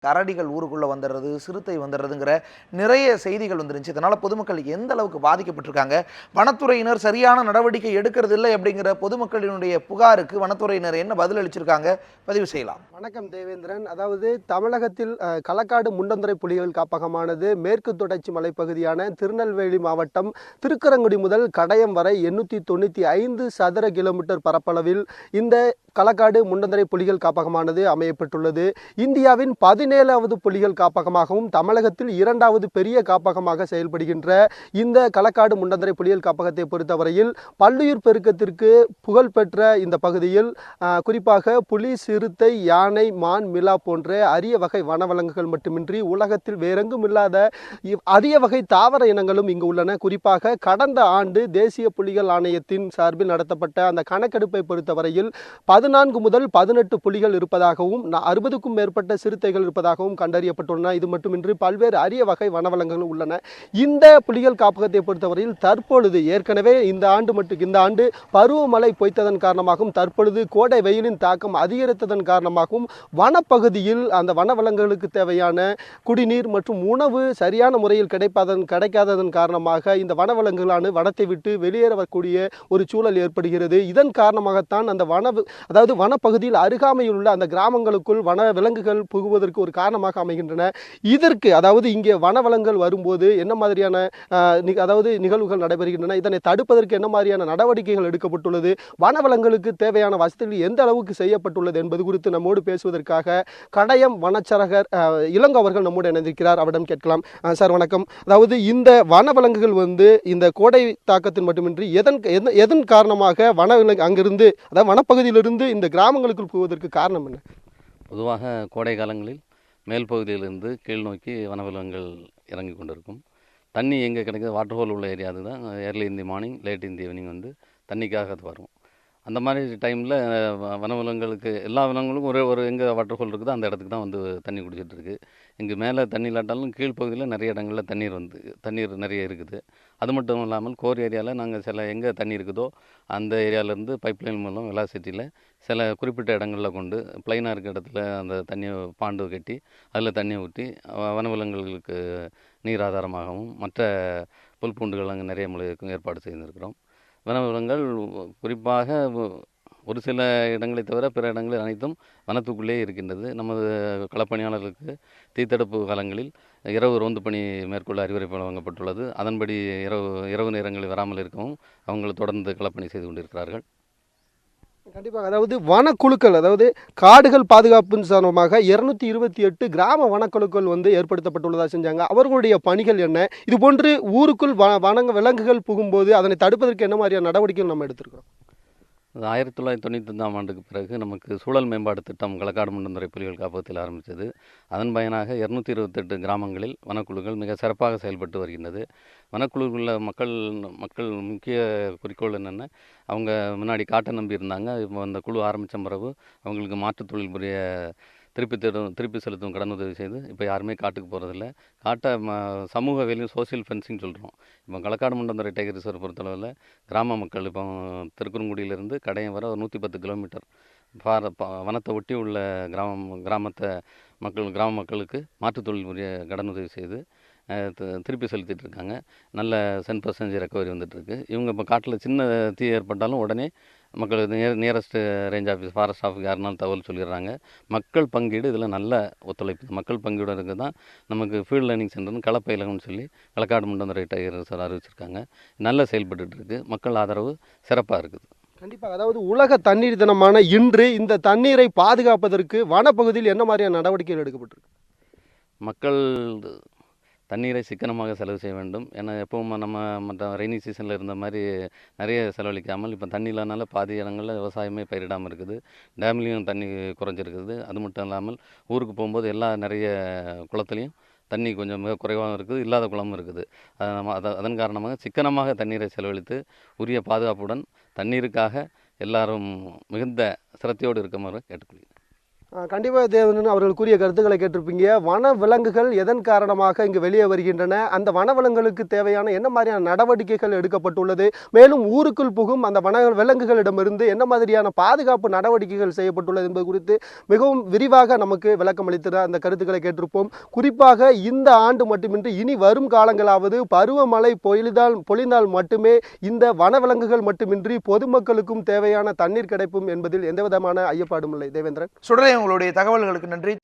கரடிகள் ஊருக்குள்ள வந்துடுறது, சிறுத்தை வந்துடுறதுங்கிற நிறைய செய்திகள் வந்துருந்துச்சு. இதனால பொதுமக்கள் எந்த அளவுக்கு பாதிக்கப்பட்டிருக்காங்க, வனத்துறையினர் சரியான நடவடிக்கை எடுக்கிறது இல்லை அப்படிங்கிற பொதுமக்களினுடைய புகாருக்கு வனத்துறையினர் என்ன பதில் அளிச்சிருக்காங்க, பதிவு செய்யலாம். வணக்கம் தேவேந்திரன். அதாவது தமிழகத்தில் களக்காடு முண்டந்துறை புலிகள் காப்பகமானது மேற்கு தொடர்ச்சி மலைப்பகுதியான திருநெல்வேலி மாவட்டம் திருக்கரங்குடி முதல் கடையம் வரை 895 சதுர கிலோமீட்டர் பரப்பளவில் இந்த களக்காடு முண்டந்துறை புலிகள் காப்பகமானது அமையப்பட்டுள்ளது. இந்தியாவின் 17வது புலிகள் காப்பகமாகவும் தமிழகத்தில் 2வது பெரிய காப்பகமாக செயல்படுகின்ற இந்த களக்காடு முண்டந்துறை புலிகள் காப்பகத்தை பொறுத்தவரையில் பல்லுயிர் பெருக்கத்திற்கு புகழ்பெற்ற இந்த பகுதியில் குறிப்பாக புலி, சிறுத்தை, யானை, மான், மிலா போன்ற அரிய வகை வனவிலங்குகள் மட்டுமின்றி உலகத்தில் வேறெங்கும் இல்லாத அரிய வகை தாவர இனங்களும் இங்கு உள்ளன. குறிப்பாக கடந்த ஆண்டு தேசிய புலிகள் ஆணையத்தின் சார்பில் நடத்தப்பட்ட அந்த கணக்கெடுப்பை பொறுத்தவரையில் 14 முதல் 18 புலிகள் இருப்பதாகவும் 60க்கும் மேற்பட்ட சிறுத்தைகள் இருப்பதாகவும் கண்டறியப்பட்டுள்ளன. இது மட்டுமின்றி பல்வேறு அரிய வகை வனவிலங்குகள் உள்ளன. இந்த புலிகள் காப்பகத்தை பொறுத்தவரையில் தற்பொழுது ஏற்கனவே இந்த ஆண்டு பருவமழை பொய்த்ததன் காரணமாகவும் தற்பொழுது கோடை வெயிலின் தாக்கம் அதிகரித்ததன் காரணமாகவும் வனப்பகுதியில் அந்த வனவிலங்குகளுக்கு தேவையான குடிநீர் மற்றும் உணவு சரியான முறையில் கிடைக்காததன் காரணமாக இந்த வனவிலங்குகளான வனத்தை விட்டு வெளியேறக்கூடிய ஒரு சூழல் ஏற்படுகிறது. இதன் காரணமாகத்தான் அந்த வனப்பகுதியில் அருகாமையில் உள்ள அந்த கிராமங்களுக்குள் வன விலங்குகள் புகுவதற்கு ஒரு காரணமாக அமைகின்றன. இதற்கு இங்கே வனவிலங்குகள் வரும்போது என்ன மாதிரியான நிகழ்வுகள் நடைபெறுகின்றன, இதனை தடுப்பதற்கு என்ன மாதிரியான நடவடிக்கைகள் எடுக்கப்பட்டுள்ளது, வனவிலங்குகளுக்கு தேவையான வசதிகள் எந்த அளவுக்கு செய்யப்பட்டுள்ளது என்பது குறித்து நம்மோடு பேசுவதற்காக கடையம் வனச்சரகர் இளங்கோ அவர்கள் நம்மோடு இணைந்திருக்கிறார். அவரிடம் கேட்கலாம். சார் வணக்கம். இந்த வனவிலங்குகள் இந்த கோடை தாக்கத்தின் மட்டுமின்றி எதன் காரணமாக அங்கிருந்து வனப்பகுதியிலிருந்து இந்த கிராமங்களுக்குள் போவதற்கு காரணம் என்ன? பொதுவாக கோடை காலங்களில் மேல் பகுதியிலிருந்து கீழ் நோக்கி வனவிலங்குகள் இறங்கி கொண்டிருக்கும். தண்ணி எங்கே கிடைக்கிது, வாட்டர் ஹோல் உள்ள ஏரியா அதுதான். Early in the morning, late in the evening தண்ணிக்காக அது வரும். அந்த மாதிரி டைமில் வனவிலங்குகளுக்கு எல்லா விலங்குகளுக்கும் ஒரு எங்கே வாட்டர் ஹோல் இருக்குதோ அந்த இடத்துக்கு தான் தண்ணி குடிச்சிட்டு இருக்கு. இங்கே மேலே தண்ணி இல்லாட்டாலும் கீழ்ப்பகுதியில் நிறைய இடங்களில் தண்ணீர் நிறைய இருக்குது. அது மட்டும் இல்லாமல் கோர் ஏரியாவில் நாங்கள் எங்கே தண்ணி இருக்குதோ அந்த ஏரியாவிலேருந்து பைப்லைன் மூலம் வெலாசிட்டியில் சில குறிப்பிட்ட இடங்களில் கொண்டு ப்ளைனாக இருக்கிற இடத்துல அந்த தண்ணியை பாண்டு கட்டி அதில் தண்ணியை ஊற்றி வனவிலங்குகளுக்கு நீர் ஆதாரமாகவும் மற்ற புல் பூண்டுகள் அங்கே நிறைய முளைக்கும் ஏற்பாடு செய்திருக்கிறோம். வனவிலங்குகள் குறிப்பாக ஒரு சில இடங்களை தவிர பிற இடங்களில் அனைத்தும் வனத்துக்குள்ளே இருக்கின்றது. நமது களப்பணியாளர்களுக்கு தீத்தடுப்பு காலங்களில் இரவு ரோந்து பணி மேற்கொள்ள அறிவுரை வழங்கப்பட்டுள்ளது. அதன்படி இரவு நேரங்களில் வராமல் இருக்கவும் அவங்க தொடர்ந்து களப்பணி செய்து கொண்டிருக்கிறார்கள். கண்டிப்பாக. வனக்குழுக்கள் காடுகள் பாதுகாப்பு சார்பாக 228 கிராம வனக்குழுக்கள் ஏற்படுத்தப்பட்டுள்ளதா செஞ்சாங்க. அவர்களுடைய பணிகள் என்ன? இது போன்று ஊருக்குள் விலங்குகள் புகும்போது அதனை தடுப்பதற்கு என்ன மாதிரியான நடவடிக்கைகள் நம்ம எடுத்திருக்கிறோம்? 1995ஆம் ஆண்டுக்கு பிறகு நமக்கு சூழல் மேம்பாடு திட்டம் களக்காடு முண்டந்துறை புலிகள் காப்பகத்தில் ஆரம்பித்தது. அதன் பயனாக 228 கிராமங்களில் வனக்குழுக்கள் மிக சிறப்பாக செயல்பட்டு வருகின்றது. வனக்குழுவில் மக்கள் முக்கிய குறிக்கோள் என்னென்னா, அவங்க முன்னாடி காட்டை நம்பி இருந்தாங்க. இப்போ அந்த குழு ஆரம்பித்த பிறகு அவங்களுக்கு மாற்றுத் தொழில் புரிய திருப்பி செலுத்தும் கடனுதவி செய்து இப்போ யாருமே காட்டுக்கு போகிறதில்ல. காட்டை சமூக வேலையும் சோசியல் ஃபென்சிங் சொல்கிறோம். இப்போ களக்காடு முண்டந்துறை டைகர் ரிசர்வ் பொறுத்தளவில் கிராம மக்கள் இப்போ திருக்குறங்குடியிலிருந்து கடையம் வர ஒரு 110 கிலோமீட்டர் வனத்தை ஒட்டி உள்ள கிராம மக்களுக்கு மாற்றுத் தொழில் புரிய கடனுதவி செய்து திருப்பி செலுத்திட்டு இருக்காங்க. நல்ல 10% ரெக்கவரி வந்துட்டுருக்கு. இவங்க இப்போ காட்டில் சின்ன தீ ஏற்பட்டாலும் உடனே மக்கள் nearest range office forest office யாருனாலும் தகவல் சொல்லிடுறாங்க. மக்கள் பங்கீடு இதில் நல்ல ஒத்துழைப்பு. மக்கள் பங்கீடு இருக்குது தான் நமக்கு ஃபீல்ட் லேர்னிங் சென்டர்னு களப்பயிலகம்னு சொல்லி களக்காடு முண்டந்துறை டைகர் ரிசர்வ் அறிவிச்சிருக்காங்க. நல்லா செயல்பட்டு இருக்கு. மக்கள் ஆதரவு சிறப்பாக இருக்குது. கண்டிப்பாக. உலக தண்ணீர் தினமான இன்று இந்த தண்ணீரை பாதுகாப்பதற்கு வனப்பகுதியில் என்ன மாதிரியான நடவடிக்கைகள் எடுக்கப்பட்டிருக்கு? மக்கள் தண்ணீரை சிக்கனமாக செலவு செய்ய வேண்டும். ஏன்னா எப்பவும் நம்ம மற்ற ரெய்னி சீசனில் இருந்த மாதிரி நிறைய செலவழிக்காமல் இப்போ தண்ணி இல்லாதனால பாதி இடங்களில் விவசாயமே பயிரிடாமல் இருக்குது. டேம்லேயும் தண்ணி குறைஞ்சிருக்குது. அது மட்டும் இல்லாமல் ஊருக்கு போகும்போது நிறைய குளத்துலேயும் தண்ணி கொஞ்சம் மிக குறைவாகவும் இருக்குது, இல்லாத குளமும் இருக்குது. அதன் காரணமாக சிக்கனமாக தண்ணீரை செலவழித்து உரிய பாதுகாப்புடன் தண்ணீருக்காக எல்லாரும் மிகுந்த சிரத்தையோடு இருக்குமாறு கேட்டுக்கொள்கிறேன். கண்டிப்பாக தேவன் அவர்கள் கூறிய கருத்துக்களை கேட்டிருப்பீங்க. வன விலங்குகள் எதன் காரணமாக இங்கு வெளியே வருகின்றன, அந்த வனவிலங்குகளுக்கு தேவையான என்ன மாதிரியான நடவடிக்கைகள் எடுக்கப்பட்டுள்ளது, மேலும் ஊருக்குள் புகும் அந்த வன விலங்குகளிடமிருந்து என்ன மாதிரியான பாதுகாப்பு நடவடிக்கைகள் செய்யப்பட்டுள்ளது என்பது குறித்து மிகவும் விரிவாக நமக்கு விளக்கம் அளித்த அந்த கருத்துக்களை கேட்டிருப்போம். குறிப்பாக இந்த ஆண்டு மட்டுமின்றி இனி வரும் காலங்களாவது பருவமழை பொழிந்தால் மட்டுமே இந்த வனவிலங்குகள் மட்டுமின்றி பொதுமக்களுக்கும் தேவையான தண்ணீர் கிடைக்கும் என்பதில் எந்தவிதமான ஐயப்பாடும் இல்லை. தேவேந்திரன், சுடலை, உங்களுடைய தகவல்களுக்கு நன்றி.